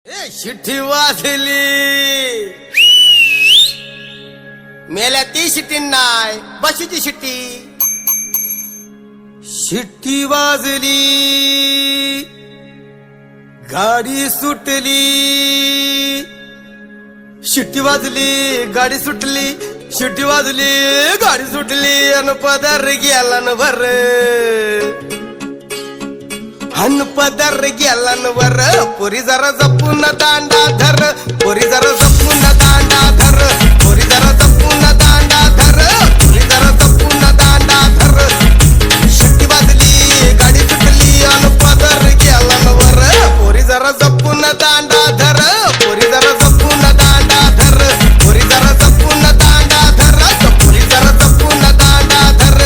शिट्टी वाजली मेल्या ती शिट्टी नाय बशीची शिट्टी शिट्टी वाजली गाडी सुटली शिट्टी वाजली गाडी सुटली शिट्टी वाजली गाडी सुटली अन पदर गेला न भर अन पदर गेला न वर पोरी जरा जपून दांडा धर पोरी जरा जपून दांडा धर पोरी जरा जपून दांडा धर पोरी जरा जपून दांडा धर शिट्टी वाजली गाडी सुटली अन पदर गेला न वर पोरी जरा जपून दांडा धर पोरी जरा जपून दांडा धर पोरी जरा जपून दांडा धर पोरी जरा जपून दांडा धर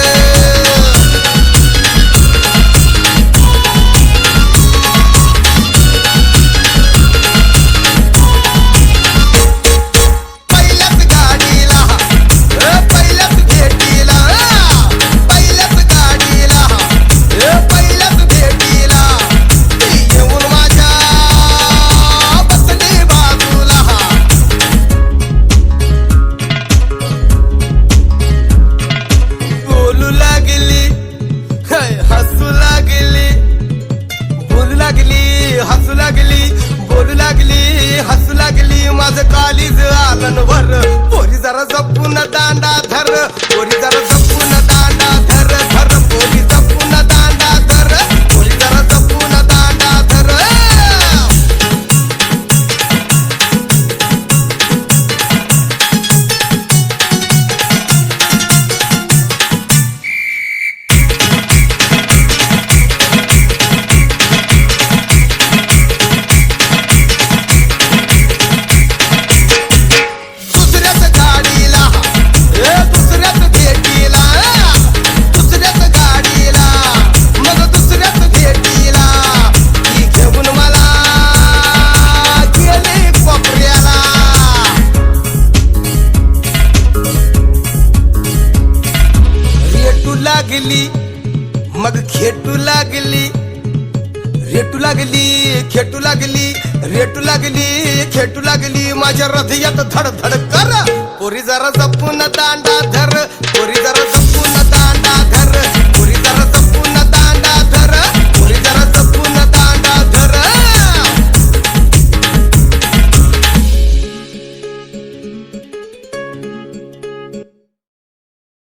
बोलू लागली हसू लागली माझं कालीज आलन वर पोरी जरा जपून दांडा धर पोरी जरा जपून दांडा धर धर पोरी जपून दांडा धर पोरी जरा जपून दांडा धर लागली मग खेटू लागली रेटू लागली खेटू लागली रेटू लागली खेटू लागली माझ्या हृदयात धड धड कर पोरी जरा जपून दांडा धर पोरी जरा